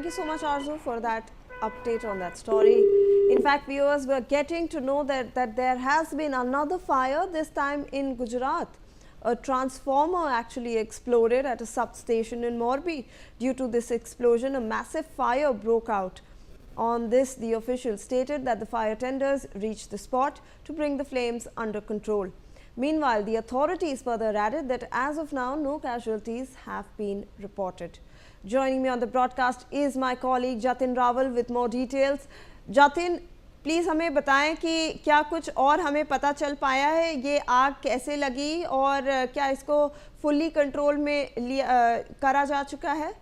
Thank you so much, Arzu, for that update on that story. In fact, viewers were getting to know that there has been another fire, this time in Gujarat. A transformer actually exploded at a substation in Morbi. Due to this explosion, a massive fire broke out. On this, the official stated that the fire tenders reached the spot to bring the flames under control. Meanwhile, the authorities further added that as of now, no casualties have been reported. Joining me on the broadcast is my colleague Jatin Rawal with more details. Jatin, please हमें बताएं कि क्या कुछ और हमें पता चल पाया है, ये आग कैसे लगी और क्या इसको फुल्ली कंट्रोल में करा जा चुका है?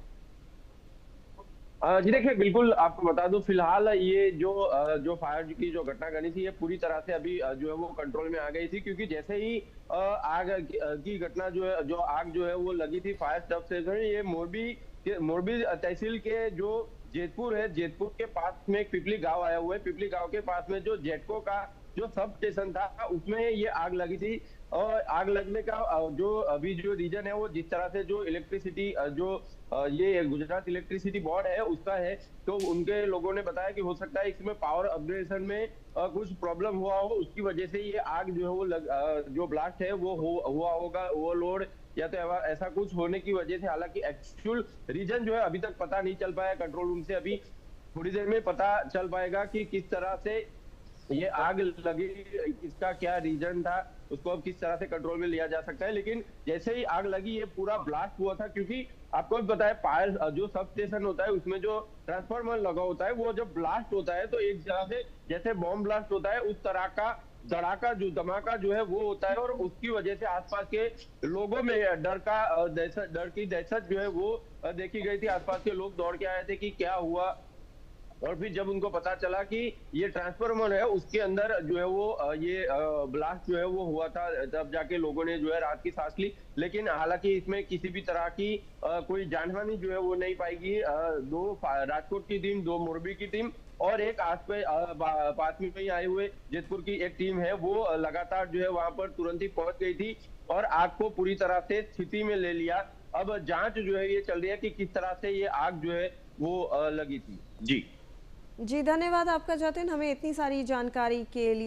जी देखिए, बिल्कुल आपको बता दूं, फिलहाल ये जो फायर की जो घटना घटी थी, ये पूरी तरह से अभी जो है वो कंट्रोल में आ गई थी, क्योंकि जैसे ही आग की घटना जो आग जो है वो लगी थी फायर सब स्टेशन, ये मोरबी तहसील के जो जेतपुर है, जेतपुर के पास में एक पिपली गांव आया हुआ है। पिपली गांव के पास में जो जेटको का जो सब स्टेशन था, उसमें ये आग लगी थी। और आग लगने का जो अभी जो रीजन है, वो जिस तरह से जो इलेक्ट्रिसिटी ये गुजरात इलेक्ट्रिसिटी बोर्ड है उसका है, तो उनके लोगों ने बताया कि हो सकता है इसमें पावर अपग्रेडेशन में कुछ प्रॉब्लम हुआ हो, उसकी वजह से ये आग जो है वो जो ब्लास्ट है वो हुआ होगा, ओवरलोड या तो ऐसा कुछ होने की वजह से। हालांकि एक्चुअल रीजन जो है अभी तक पता नहीं चल पाया कंट्रोल रूम से। अभी थोड़ी देर में पता चल पाएगा कि किस तरह से ये आग लगी, इसका क्या रीजन था, उसको अब किस तरह से कंट्रोल में लिया जा सकता है। लेकिन जैसे ही आग लगी, ये पूरा ब्लास्ट हुआ था, क्योंकि आपको भी पता है फायर जो सब स्टेशन होता है उसमें जो ट्रांसफार्मर लगा होता है, वो जब ब्लास्ट होता है तो एक जगह से जैसे बॉम्ब ब्लास्ट होता है उस तरह का धमाका जो है वो होता है, और उसकी वजह से आसपास के लोगों में डर की दहशत जो है वो देखी गई थी। आसपास के लोग दौड़ के आए थे कि क्या हुआ, और फिर जब उनको पता चला कि ये ट्रांसफार्मर है, उसके अंदर जो है वो ये ब्लास्ट जो है वो हुआ था, तब जाके लोगों ने जो है रात की सांस ली। लेकिन हालांकि इसमें किसी भी तरह की कोई जानहानि जो है वो नहीं पाएगी। दो राजकोट की टीम, दो मोरबी की टीम और एक पास में ही आए हुए जेतपुर की एक टीम है, वो लगातार जो है वहां पर तुरंत ही पहुंच गई थी और आग को पूरी तरह से स्थिति में ले लिया। अब जांच जो है ये चल रही है कि किस तरह से ये आग जो है वो लगी थी। जी जी, धन्यवाद आपका जातिन, हमें इतनी सारी जानकारी के लिए।